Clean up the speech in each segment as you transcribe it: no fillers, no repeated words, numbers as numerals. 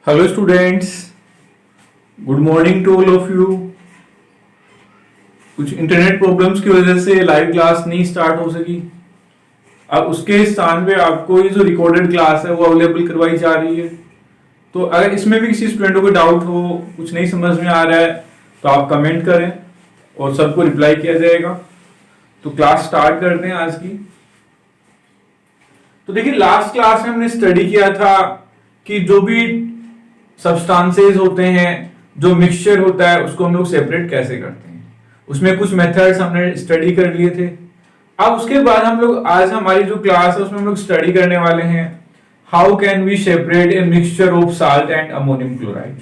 Hello students, good morning to all of you. कुछ internet problems की वजह से लाइव क्लास नहीं स्टार्ट हो सकी। अब उसके स्थान पे आपको ये जो रिकॉर्डेड क्लास है वो अवेलेबल करवाई जा रही है। तो अगर इसमें भी किसी स्टूडेंट को डाउट हो, कुछ नहीं समझ में आ रहा है, तो आप कमेंट करें और सबको रिप्लाई किया जाएगा। तो क्लास स्टार्ट करते हैं आज की। तो देखिए, लास्ट क्लास में हमने स्टडी किया था कि जो भी सब्सटेंसेस होते हैं, जो मिक्सचर होता है, उसको हम लोग सेपरेट कैसे करते हैं। उसमें कुछ मेथड्स हमने स्टडी कर लिए थे। अब उसके बाद हम लोग आज हमारी जो क्लास है उसमें हम लोग स्टडी करने वाले हैं how can we separate a mixture of salt and ammonium chloride.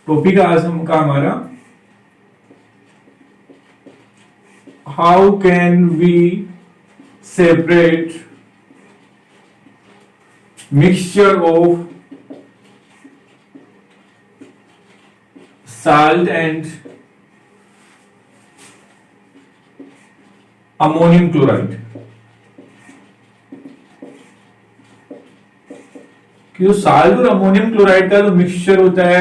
Topic आज हम का हमारा how can we separate mixture of salt and ammonium chloride। कि जो साल्ट और अमोनियम क्लोराइड का जो मिक्सचर होता है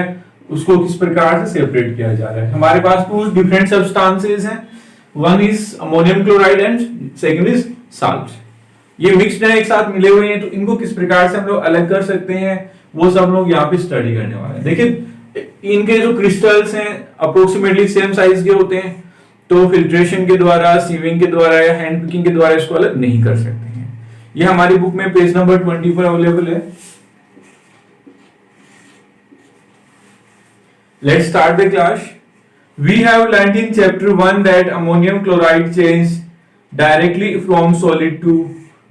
उसको किस प्रकार से सेपरेट किया जा रहा है। हमारे पास टू डिफरेंट सब्सटेंसेस हैं, one is ammonium chloride and second is salt. ये मिक्स्ड है, एक साथ मिले हुए हैं, तो इनको किस प्रकार से हम लोग अलग कर सकते हैं वो सब लोग यहाँ पे स्टडी करने वाले हैं। देखिए, इनके जो क्रिस्टल्स हैं अप्रोक्सीमेटली सेम साइज के होते हैं, तो फिल्ट्रेशन के द्वारा, सीविंग के द्वारा या हैंड पिकिंग के द्वारा इसको अलग नहीं कर सकते हैं। ये हमारी बुक में पेज नंबर 20 पर अवेलेबल है। Let's start the class. We have learned in chapter 1 that ammonium chloride change directly from solid to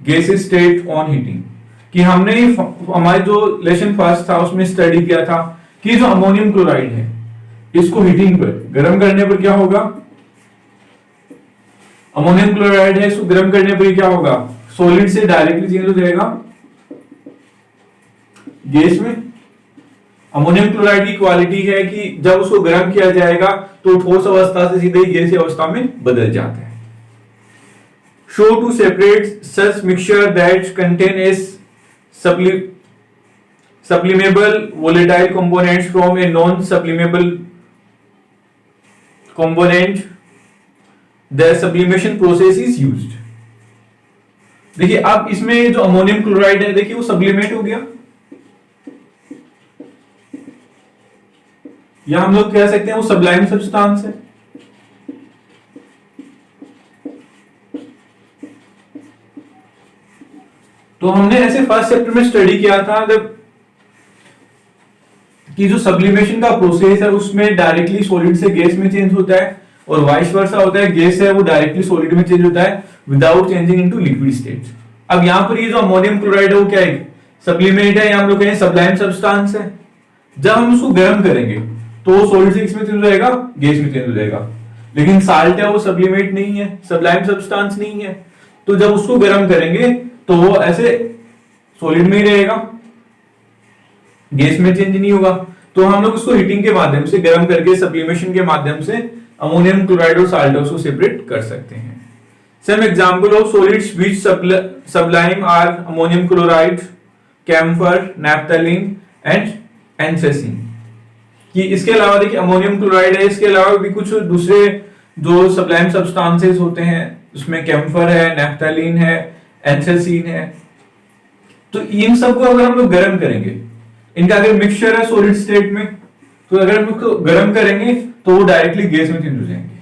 gaseous state on heating. कि हमने हमारे जो लेसन फर्स्ट था उसमें स्टडी किया था कि जो अमोनियम क्लोराइड है इसको हीटिंग पर, गर्म करने पर क्या होगा। अमोनियम क्लोराइड है, इसको गर्म करने पर क्या होगा, सॉलिड से डायरेक्टली चेंज हो जाएगा गैस में। अमोनियम क्लोराइड की क्वालिटी है कि जब उसको गर्म किया जाएगा तो ठोस अवस्था से सीधे गैसीय अवस्था में बदल जाता है। Show to separate such mixture that contain a sublimable volatile components from a non-sublimable component, the sublimation process is used। देखिए, अब इसमें जो अमोनियम क्लोराइड है, देखिए वो सब्लिमेट हो गया, या हम लोग कह सकते हैं वो सब्लाइम सब्सटेंस है। तो हमने ऐसे फर्स्ट चैप्टर में स्टडी किया था जब कि जो सब्लिमेशन का प्रोसेस है उसमें डायरेक्टली सॉलिड से गैस में चेंज होता है, और वाइस वर्सा होता है, गैस है वो डायरेक्टली सॉलिड में चेंज होता है without changing into liquid state. अब यहाँ पर ये जो अमोनियम क्लोराइड है वो क्या है, सब्लिमेट है, या हम लोग कहें सब्लाइम सब्सटेंस है। जब हम उसको गर्म करेंगे तो सॉलिड से किसमें चेंज हो जाएगा, गैस में चेंज हो जाएगा। लेकिन साल्ट है वो सब्लिमेट नहीं है, सब्लाइम सब्सटेंस नहीं है, तो जब उसको गर्म करेंगे तो वो ऐसे सॉलिड में ही रहेगा, गैस में चेंज नहीं होगा। तो हम लोग उसको हीटिंग के माध्यम से, गर्म करके सब्लिमेशन के माध्यम से अमोनियम क्लोराइड और साल्ट उसको सेपरेट कर सकते हैं। Some example of solids which sublime are ammonium chloride, camphor, naphthalene and anthracene. कि इसके अलावा देखिए अमोनियम क्लोराइड है, इसके अलावा भी कुछ दूसरे जो सब्लाइम सब्सटेंसेस होते हैं, उसमें कैम्फर है, नैप्थलीन है, एंथ्रेसीन है। तो इन सबको अगर हम लोग गर्म करेंगे, इनका अगर मिक्सचर है सॉलिड स्टेट में, तो अगर हम इसको गर्म करेंगे तो वो डायरेक्टली गैस में चेंज हो जाएंगे,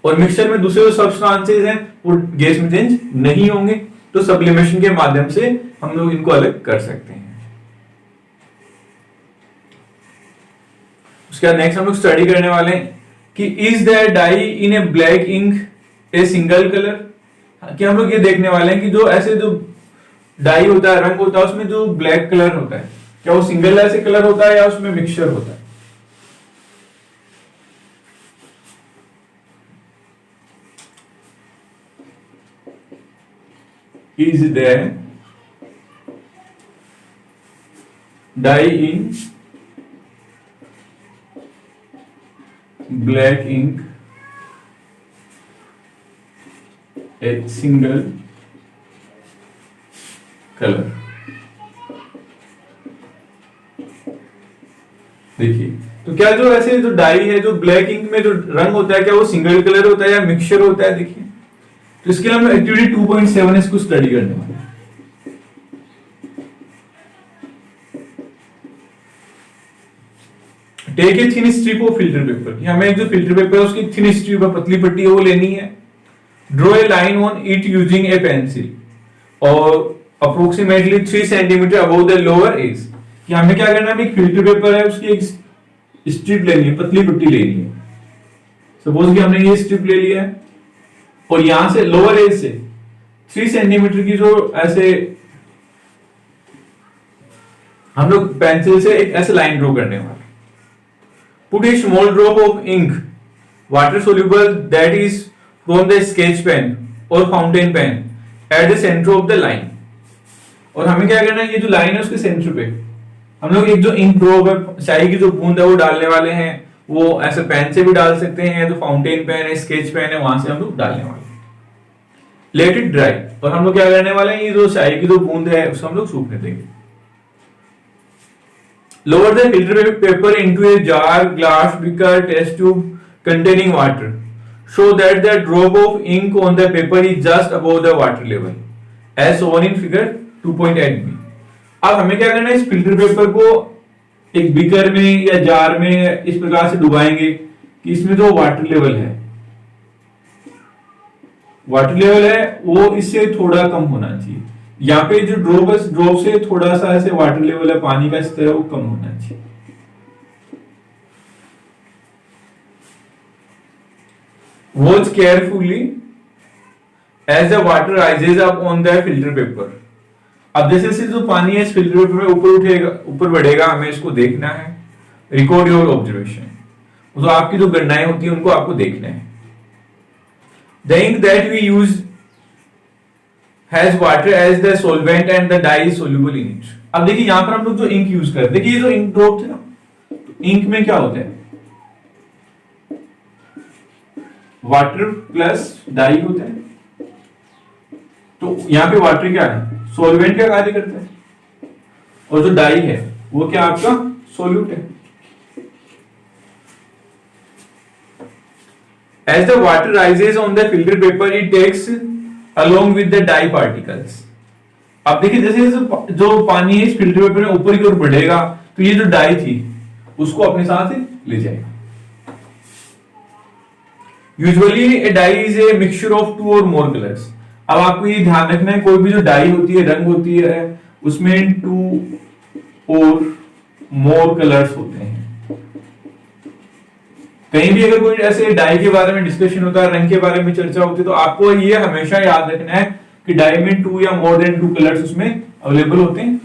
और मिक्सचर में दूसरे जो सब्सटेंसेस हैं वो गैस में चेंज नहीं होंगे। तो सब्लिमेशन के माध्यम से हम लोग इनको अलग कर सकते हैं। उसके बाद नेक्स्ट हम लोग स्टडी करने वाले हैं कि is there dye in a black ink a single colour. कि हम लोग ये देखने वाले हैं कि जो ऐसे जो डाई होता है, रंग होता है, उसमें जो ब्लैक कलर होता है, क्या वो सिंगल ऐसे कलर होता है या उसमें मिक्सचर होता है। Is there dye in black ink a single colour. देखिए, तो क्या जो ऐसे जो डाई है, जो ब्लैक इंक में जो रंग होता है, क्या वो सिंगल कलर होता है या मिक्सचर होता है? देखिए, तो इसके लिए हम एक्टिविटी 2.7 इसको स्टडी करने वाले हैं। Take a thin strip of filter paper, हमें जो फिल्टर पेपर है उसकी थिन स्ट्रिप पर पतली पट्टी है वो लेनी है। Draw a line on it using a pencil और approximately 3 centimetre above the lower edge. कि हमें क्या करना है, एक फिल्टर पेपर है उसकी एक स्ट्रिप लेनी है, पतली पट्टी लेनी है। सपोज कि हमने ये स्ट्रिप ले लिया है और यहां से लोअर एज से 3 सेंटीमीटर की जो ऐसे हम लोग पेंसिल से एक ऐसे लाइन ड्रॉ करने वाले। Put a small drop of ink water soluble that is from the sketch pen और fountain pen at the centre of the line. और हमें क्या करना है, ये जो लाइन है उसके सेंटर पे हम लोग एक जो इंक ड्रॉप है, स्याही की जो बूंद है वो डालने वाले हैं। वो ऐसे पेन से भी डाल सकते हैं, जो फाउंटेन पेन है, स्केच पेन है, वहां से हम लोग डालने वाले हैं। लेट इट ड्राई, और हम लोग क्या करने वाले हैं, ये जो स्याही की जो बूंद है उसको हम लोग सूखने देंगे। Lower the filter paper into a jar, glass, beaker, test tube containing water so that the drop of ink on the paper is just above the water level as shown in figure 2.8b। अब हमें क्या करना है, इस filter paper को एक beaker में या जार में इस प्रकार से डुबाएंगे कि इसमें जो वाटर लेवल है वो इससे थोड़ा कम होना चाहिए। यहाँ पे जो ड्रॉप से थोड़ा सा ऐसे वाटर लेवल है पानी का स्तर है वो कम होना चाहिए। Watch carefully as the water rises up on the filter paper। अब जैसे जैसे जो पानी है इस फिल्टर पेपर में ऊपर बढ़ेगा, हमें इसको देखना है। रिकॉर्ड योर ऑब्जर्वेशन, तो आपकी जो गणनाएं होती है उनको आपको देखना है। The ink that we use has water as the solvent and the dye is soluble in it। अब देखिए यहां पर हम लोग जो इंक यूज करते हैं, देखिए ये जो इंक ड्रॉप थे ना, इंक में क्या होता है, वाटर प्लस डाई होता है। तो यहां पे वाटर क्या है, सॉल्वेंट का कार्य करता है, और जो डाई है वो क्या आपका सोल्यूट है। As the water rises on the filter paper, it takes along with the dye particles। अब देखिए जैसे जो पानी है इस फिल्टर पेपर में ऊपर की ओर बढ़ेगा तो ये जो डाई थी उसको अपने साथ ले जाएगा। Usually a dye is a mixture of 2 or more colours. अब आपको ये ध्यान रखना है, कोई भी जो डाई होती है, रंग होती है, उसमें 2 और मोर कलर्स होते हैं। कहीं भी अगर कोई ऐसे डाई के बारे में डिस्कशन होता है, रंग के बारे में चर्चा होती है, तो आपको ये हमेशा याद रखना है कि डाई में 2 या मोर देन 2 कलर्स उसमें अवेलेबल होते हैं।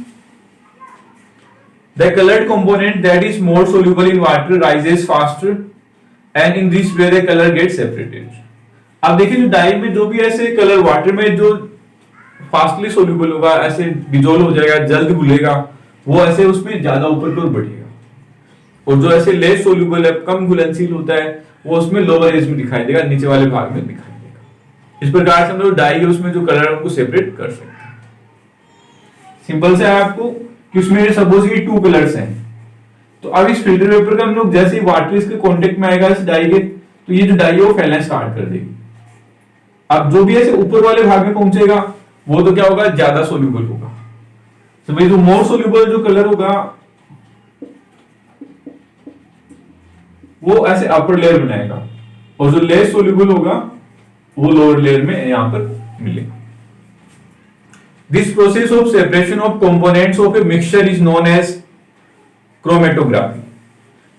The coloured component that is more soluble in water rises faster and in this way the colour get separated. अब देखिए जो डाई में जो भी ऐसे कलर वाटर में जो फास्टली सोल्यूबल होगा, ऐसे डिजोल्व हो जाएगा, जल्द घुलेगा, वो ऐसे उसमें ज्यादा ऊपर की ओर बढ़ेगा। और जो ऐसे लेस सोल्यूबल है, कम घुलनशील होता है, वो उसमें लोअर एज में दिखाई देगा, नीचे वाले भाग में दिखाई देगा। इस प्रकार से हम लोग डाई है उसमें जो कलर है उनको सेपरेट कर सकते हैं। सिंपल से है आपको कि उसमें सपोज कि 2 कलर्स हैं, तो अब इस फिल्टर पेपर का हम लोग जैसे ही वाटर इसके कांटेक्ट में आएगा इस डाई के, तो ये जो डाई है वो फैलना स्टार्ट कर देगी। अब जो भी ऐसे ऊपर वाले भाग में पहुंचेगा वो तो क्या होगा, ज्यादा सोल्यूबल होगा। तो भाई जो मोर सोल्यूबल जो कलर होगा वो ऐसे अपर लेयर बनाएगा, और जो लेस सोल्यूबल होगा वो लोअर लेयर में यहां पर मिलेगा। This process of separation of components of a mixture is known as chromatography.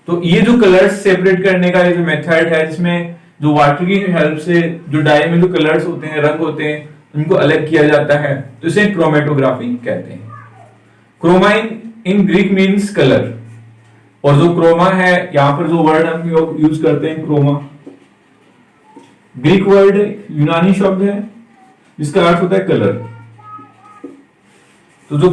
तो ये जो कलर्स सेपरेट करने का ये जो मेथड है, जिसमें जो वाटर की हेल्प से जो डाई में जो कलर्स होते हैं, रंग होते हैं, उनको अलग किया जाता है, तो इसे क्रोमेटोग्राफी कहते हैं। Chroma in Greek means colour, और जो क्रोमा है यहाँ पर जो वर्ड हम यूज करते हैं क्रोमा, ग्रीक वर्ड यूनानी शब्द है जिसका अर्थ होता है कलर। तो जो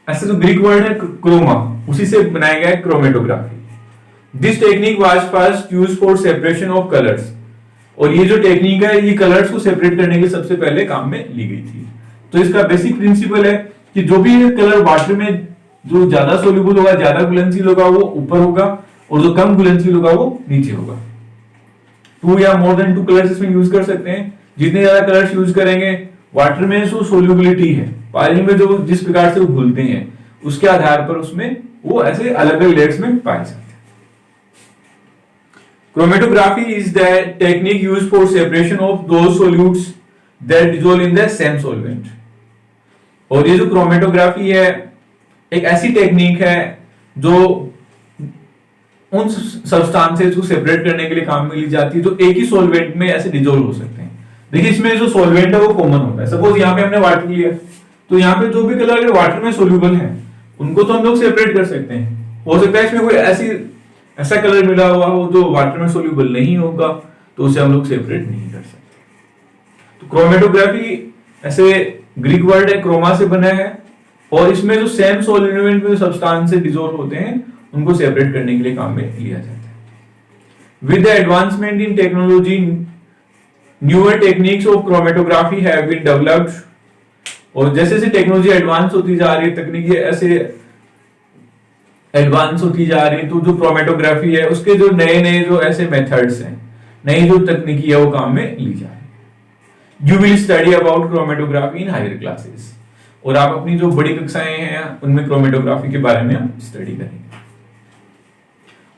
ऐसे जो ग्रीक वर्ड है क्रोमा, उसी से बनाया गया है chromatography. This technique was first used for separation of colours, और ये जो टेक्निक है ये कलर्स को सेपरेट करने के सबसे पहले काम में ली गई थी। तो इसका बेसिक प्रिंसिपल है कि जो भी कलर वाटर में जो ज्यादा सोल्यूबल होगा, ज्यादा घुलनशील होगा, वो ऊपर होगा, और जो कम घुलनशील होगा वो नीचे होगा। 2 या मोर देन 2 कलर्स इसमें यूज कर सकते हैं। जितने ज्यादा कलर्स यूज करेंगे, वाटर में जो सोल्यूबिलिटी है, पानी में जो जिस प्रकार से वो घुलते हैं, उसके आधार पर उसमें वो ऐसे अलग अलग लेयर्स में पाए जाते हैं। Chromatography is the technique used for separation of those solutes that dissolve in the same solvent. और ये जो क्रोमेटोग्राफी है, एक ऐसी टेक्निक है जो उन सब्सटेंसेस को सेपरेट करने के लिए काम में ली जाती है, जो एक ही सॉल्वेंट में ऐसे डिसॉल्व हो सकते हैं। देखिए, इसमें जो सॉल्वेंट है वो कॉमन होता है। सपोज यहाँ पे हमने वाटर लिया, तो यहाँ पे जो भी कलर अगर वाटर में सोल्यूबल है, उनको तो हम लोग सेपरेट कर सकते हैं। हो सकता है इसमें कोई ऐसा कलर मिला हुआ हो जो वाटर में सोल्यूबल नहीं होगा, तो उसे हम लोग सेपरेट नहीं कर सकते। तो क्रोमेटोग्राफी ऐसे ग्रीक वर्ड है, क्रोमा से बना है, और इसमें जो सेम सॉल्वेंट में सब्सटेंस से डिसॉल्व होते हैं, उनको सेपरेट करने के लिए काम में लिया जाता है। With the advancement in technology, newer techniques of chromatography have been developed. और जैसे जैसे टेक्नोलॉजी एडवांस होती जा रही है, तकनीकी ऐसे एडवांस होती जा रही है, तो जो क्रोमेटोग्राफी है उसके जो नए नए जो ऐसे मेथड्स हैं, नई जो तकनीकी है वो काम में ली जा रही है। You will study about chromatography in higher classes, और आप अपनी जो बड़ी कक्षाएं हैं उनमें क्रोमेटोग्राफी के बारे में हम स्टडी करेंगे।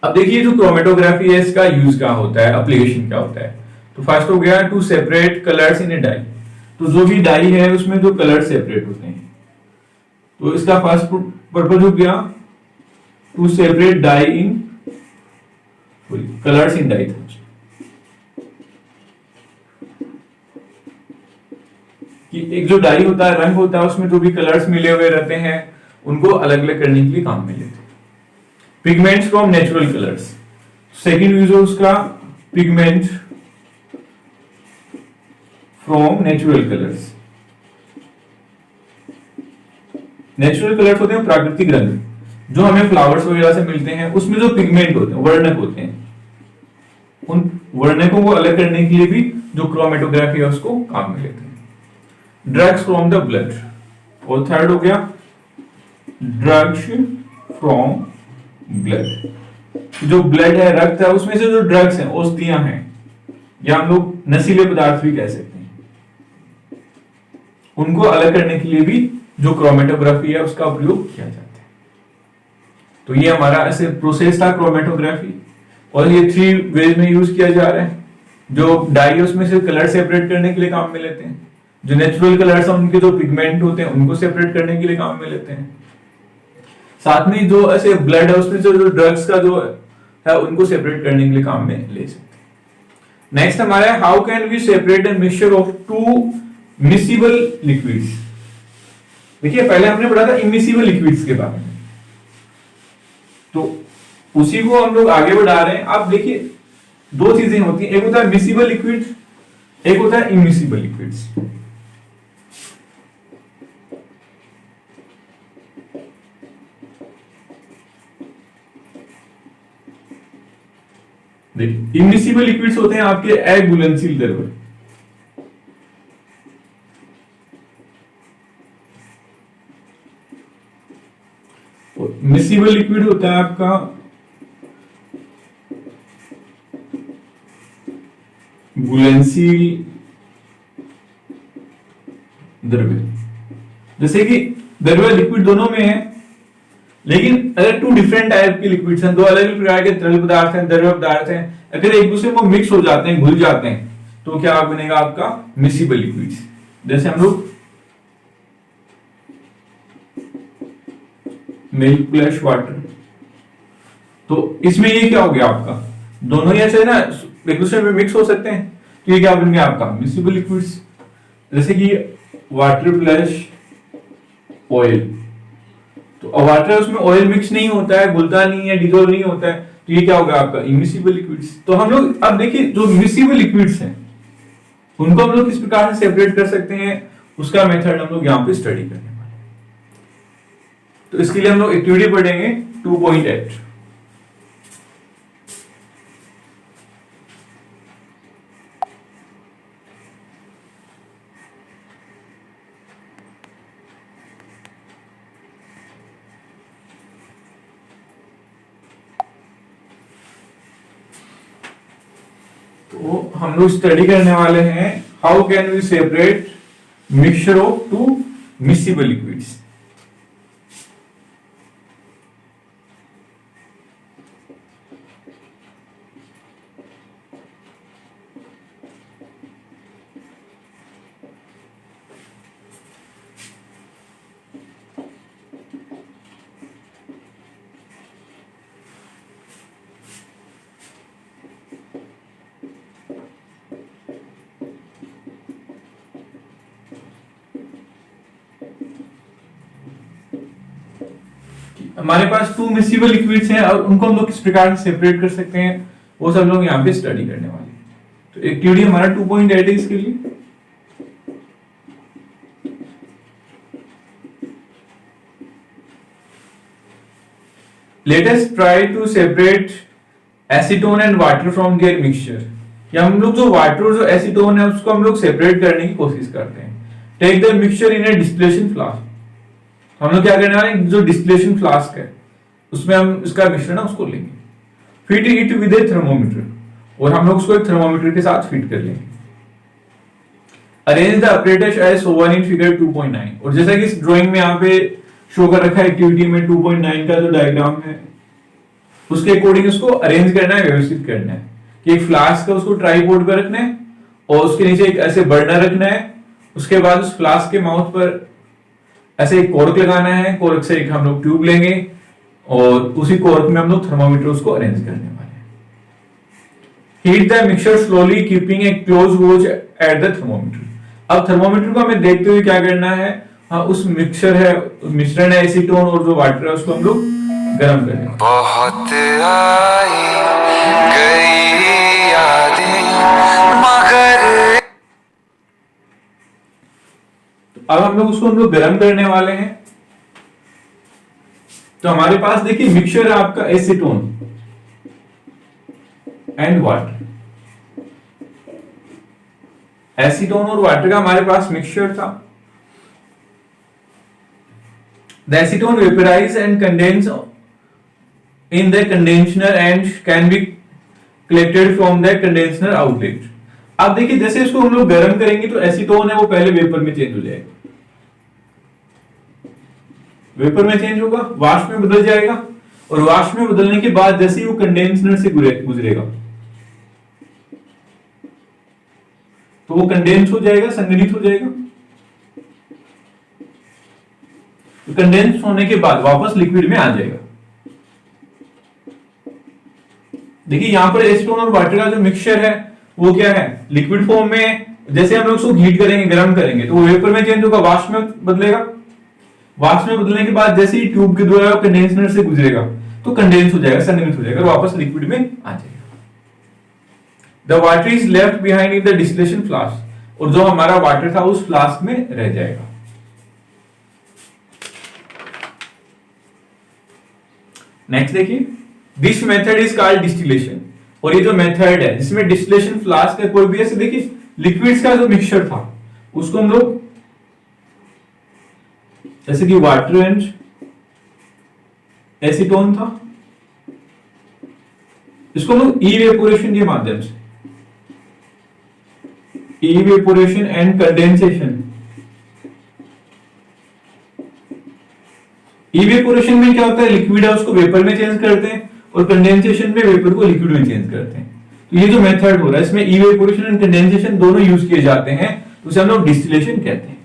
अब देखिए, जो क्रोमेटोग्राफी है इसका यूज क्या होता है, एप्लीकेशन क्या होता है। तो फर्स्ट हो गया to separate colours in a dye. तो जो भी डाई है उसमें जो कलर सेपरेट होते हैं, तो इसका फर्स्ट पर्पज हो गया to separate dye in colours in dye. कि एक जो डाई होता है, रंग होता है, उसमें जो भी कलर्स मिले हुए रहते हैं उनको अलग अलग करने के लिए काम में लेते हैं। Pigments from natural colours, second use है उसका pigment from natural colours. Natural colours होते हैं प्राकृतिक रंग, जो हमें फ्लावर्स वगैरह से मिलते हैं, उसमें जो पिगमेंट होते हैं, वर्णक होते हैं, उन वर्णकों को अलग करने के लिए भी जो क्रोमेटोग्राफी है उसको काम में लेते हैं। ड्रग्स फ्रॉम द ब्लड, और थर्ड हो गया ड्रग्स फ्रॉम ब्लड। जो ब्लड है, रक्त है, उसमें से जो ड्रग्स हैं, औषधियां हैं, या हम लोग नशीले पदार्थ भी कह सकते हैं, उनको अलग करने के लिए भी जो क्रोमेटोग्राफी है उसका उपयोग किया जाता है। तो ये हमारा ऐसे प्रोसेस था क्रोमेटोग्राफी, और ये 3 वेज में यूज किया जा रहा है। जो डाई है उसमें से कलर सेपरेट करने के लिए काम में लेते हैं, जो नेचुरल कलर्स हैं उनके जो पिगमेंट होते हैं उनको सेपरेट करने के लिए काम में लेते हैं, साथ में जो ऐसे ब्लड है उसमें से जो ड्रग्स का जो है उनको सेपरेट करने के लिए काम में ले सकते हैं। नेक्स्ट हमारा है how can we separate a mixture of 2 miscible liquids. देखिए, पहले हमने पढ़ा था इमिसिबल लिक्विड्स के बारे में, तो उसी को हम लोग आगे बढ़ा रहे हैं। अब देखिए, 2 चीजें होती हैं, एक होता है मिसिबल लिक्विड्स, एक होता है इमिसिबल लिक्विड्स। देखिए, इमिसिबल लिक्विड्स होते हैं आपके अघुलनशील द्रव्य। मिसिबल लिक्विड होता है आपका घुलनशील द्रव्य। जैसे कि द्रव्य लिक्विड दोनों में है, लेकिन अगर 2 डिफरेंट टाइप के लिक्विड्स हैं, 2 अलग अलग प्रकार के तरल पदार्थ हैं, द्रव्य पदार्थ हैं, अगर एक दूसरे को मिक्स हो जाते हैं, घुल जाते हैं, तो क्या बनेगा आपका मिसिबल लिक्विड्स। जैसे हम लोग मिल्क प्लस वाटर, तो इसमें ये क्या हो गया आपका, दोनों ही ऐसे ना एक दूसरे में मिक्स हो सकते हैं, तो ये क्या बन गया आपका मिसिबल लिक्विड्स। जैसे कि वाटर प्लस ऑयल, तो वाटर उसमें ऑयल मिक्स नहीं होता है, घुलता नहीं है, डिसॉल्व नहीं होता है, तो ये क्या होगा आपका इमिसिबल लिक्विड्स। तो हम लोग अब देखिए, जो मिसिबल लिक्विड्स हैं उनको हम लोग किस प्रकार से सेपरेट कर सकते हैं, उसका मेथड हम लोग यहाँ पे स्टडी करने वाले हैं। तो इसके लिए हम लोग एक्टिविटी पढ़ेंगे 2.8। तो हम लोग स्टडी करने वाले हैं how can we separate mixture of two miscible liquids. हमारे पास टू मिक्सिबल लिक्विड्स हैं और उनको हम लोग किस प्रकार से सेपरेट कर सकते हैं वो सब लोग यहाँ पे स्टडी करने वाले हैं। तो एक्टिविटी हमारा 2.8 है इसके लिए। Let us try to separate acetone and water from their mixture. या हम लोग जो वाटर और जो एसीटोन है उसको हम लोग सेपरेट करने की कोशिश करते हैं। Take the mixture in a distillation flask. हम लोग क्या करने वाले हैं, जो डिस्टिलेशन फ्लास्क है उसमें हम इसका मिश्रण है उसको लेंगे, fit it with A thermometer, और हम लोग उसको एक थर्मोमीटर के साथ फिट कर लेंगे। Arrange the apparatus as shown in figure 2.9। और जैसा कि इस ड्राइंग में यहाँ पे शो कर रखा है एक्टिविटी में 2.9 का जो डायग्राम है उसके अकॉर्डिंग उसको अरेंज करना है, व्यवस्थित करना है कि एक फ्लास्क है उसको ट्राइपॉड पर रखना है और उसके नीचे एक ऐसे बर्नर रखना है। उसके बाद उस फ्लास्क के माउथ पर ऐसे एक कॉर्क लगाना है, कॉर्क से एक हम लोग ट्यूब लेंगे और उसी कॉर्क में हम लोग थर्मोमीटर उसको अरेंज करने वाले हैं। Heat the mixture slowly keeping A close watch at the thermometer. अब थर्मोमीटर को हमें देखते हुए क्या करना है, हाँ उस मिक्सचर है, मिश्रण है एसीटोन और जो वाटर है उसको हम लोग गर्म करेंगे। बहुत आई गई यादें मगर अब हम लोग गर्म करने वाले हैं। तो हमारे पास देखिए मिक्सचर है आपका एसीटोन एंड वाटर। एसीटोन और वाटर का हमारे पास मिक्सचर था। The acetone vaporise and condense in the condenser and can be collected from the condenser outlet. अब देखिए जैसे इसको हम लोग गर्म करेंगे तो एसीटोन है वो पहले वेपर में चेंज हो जाएगा, वेपर में चेंज होगा, वाष्प में बदल जाएगा और वाष्प में बदलने के बाद जैसे ही वो कंडेंसर से गुजरेगा तो वो कंडेंस हो जाएगा, संघनित हो जाएगा। तो कंडेंस होने के बाद वापस लिक्विड में आ जाएगा। देखिए यहां पर एसीटोन और वाटर का जो मिक्सचर है वो क्या है, लिक्विड फॉर्म में। जैसे हम लोग उसको हीट करेंगे, गर्म करेंगे तो वो वेपर में चेंज होगा, वाष्प में बदलेगा। वाष्प में बदलने के बाद जैसे ही ट्यूब के द्वारा कंडेंसर से गुजरेगा तो कंडेंस हो जाएगा, संघनित हो जाएगा और वापस लिक्विड में आ जाएगा। The water is left behind in the distillation flask. और जो हमारा वाटर था उस फ्लास्क में रह जाएगा। नेक्स्ट देखिए, this method is called distillation. और ये जो मेथड है जिसमें डिस्टिलेशन फ्लास्क है, कोई भी ऐसे देखिए लिक्विड्स का जो मिक्सचर था उसको हम लोग जैसे कि वाटर एंड एसीटोन था, इसको हम लोग इवेपोरेशन के माध्यम से, इवेपोरेशन एंड कंडेंसेशन। इवेपोरेशन में क्या होता है, लिक्विड है उसको वेपर में चेंज करते हैं और कंडेंसेशन में वेपर को लिक्विड में चेंज करते हैं। तो ये जो मेथड हो रहा है इसमें इवेपोरेशन एंड कंडेंसेशन दोनों यूज किए जाते हैं, तो उसे हम लोग डिस्टिलेशन कहते हैं।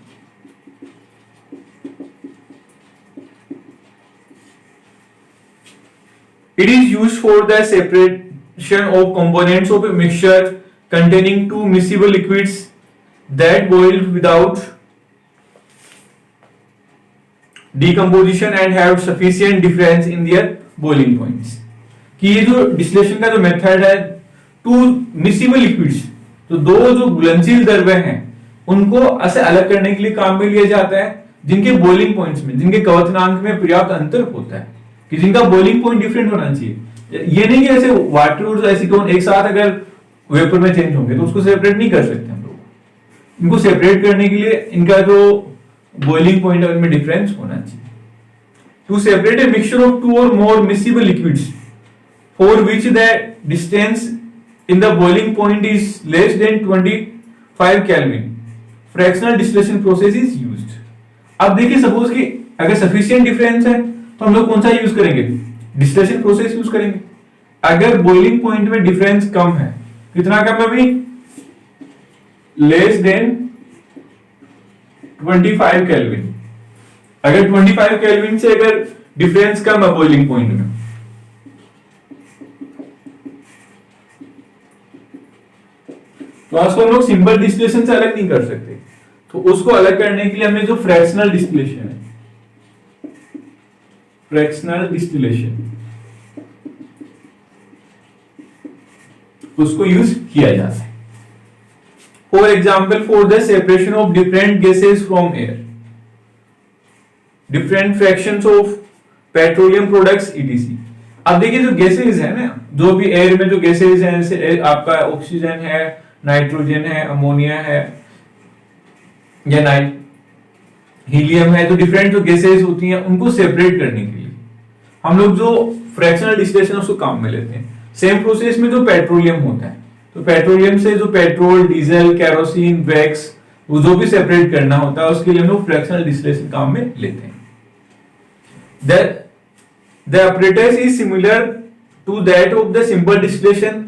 It is used for the separation of components of a mixture containing two miscible liquids that boiled without decomposition and have sufficient difference in their boiling points। कि ये जो डिस्टिलेशन का जो मेथड है, टू मिक्सिबल लिक्विड्स, तो दो जो घुलनशील द्रव्य हैं उनको ऐसे अलग करने के लिए काम में लिया जाता है जिनके बॉइलिंग पॉइंट्स में, जिनके क्वथनांक में पर्याप्त अंतर होता है, कि जिनका बॉइलिंग पॉइंट डिफरेंट होना चाहिए। ये नहीं कि ऐसे वाटर और एसीटोन एक साथ अगर वेपर में चेंज होंगे तो उसको सेपरेट नहीं कर सकते हम लोग। इनको सेपरेट करने के लिए इनका जो बॉइलिंग पॉइंट है उनमें डिफरेंस होना चाहिए। To separate a mixture of two or more miscible liquids for which the distance in the boiling point is less than 25 Kelvin, fractional distillation process is used. अब देखिए सपोज कि अगर sufficient difference है तो हम लोग कौन सा यूज करेंगे, डिस्टिलेशन प्रोसेस यूज करेंगे। अगर बॉइलिंग पॉइंट में डिफरेंस कम है, कितना कम है भाई, लेस देन 25 केल्विन। अगर 25 केल्विन से अगर डिफरेंस कम है बॉइलिंग पॉइंट में, तो उसको हम लोग सिंपल डिस्टिलेशन से अलग नहीं कर सकते। तो उसको अलग करने के लिए हमें जो फ्रैक्शनल डिस्टिलेशन है, फ्रैक्शनल डिस्टिलेशन, उसको यूज किया जाता है। For example, for the separation of different gases from air, different fractions of petroleum products etc. अब देखिए जो गैसेस है ना, जो भी एयर में जो गैसेस हैं, जैसे आपका ऑक्सीजन है, नाइट्रोजन है, अमोनिया है या हीलियम है, तो डिफरेंट जो गैसेस होती हैं उनको सेपरेट करने के लिए हम लोग जो फ्रैक्शनल डिस्टिलेशन उसको काम में लेते हैं। सेम प्रोसेस में जो पेट्रोलियम होता है, तो पेट्रोलियम से जो पेट्रोल, डीजल, केरोसिन, वैक्स, वो जो भी सेपरेट करना होता है उसके लिए हम लोग फ्रैक्शनल डिस्टिलेशन काम में लेते हैं। The apparatus is similar to that of the simple distillation,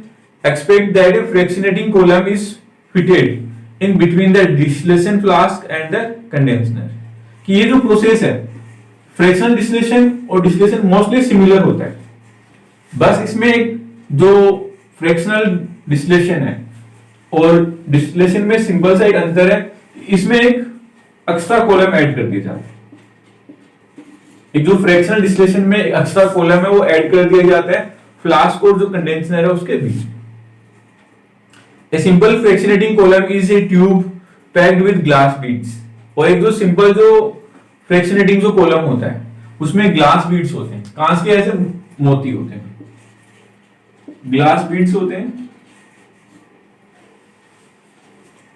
except that a fractionating column is fitted in between the distillation flask and the condenser। कि ये जो प्रोसेस है फ्रैक्शनल डिस्टिलेशन और डिस्टिलेशन मोस्टली सिमिलर होता है, बस इसमें एक जो फ्रैक्शनल डिस्टिलेशन है और डिस्टिलेशन में सिंपल सा एक अंतर है, इसमें एक एक्स्ट्रा कॉलम ऐड कर दिया जाता है। एक जो फ्रैक्शनल डिस्टिलेशन में एक्स्ट्रा कॉलम है वो ऐड कर दिया जाता है फ्लास्क और जो कंडेंसर है उसके बीच। A simple fractionating column is a tube packed with glass beads. और एक जो सिंपल जो फ्रैक्शनेटिंग जो कॉलम होता है उसमें ग्लास बीड्स होते हैं, कांच के ऐसे मोती होते हैं, ग्लास बीड्स होते हैं।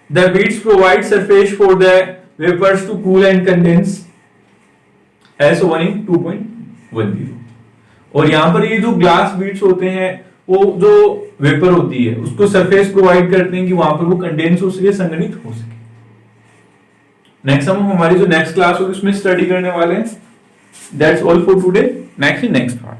The beads provide surface for the vapors to cool and condense SO1 in 2.10। और यहां पर ये जो ग्लास बीड्स होते हैं वो जो वेपर होती है उसको सरफेस प्रोवाइड करते हैं कि वहां पर वो कंडेंस हो सके, संघनित हो सके। नेक्स्ट हम हमारी जो नेक्स्ट क्लास होगी उसमें स्टडी करने वाले हैं। That's all for today. Next part.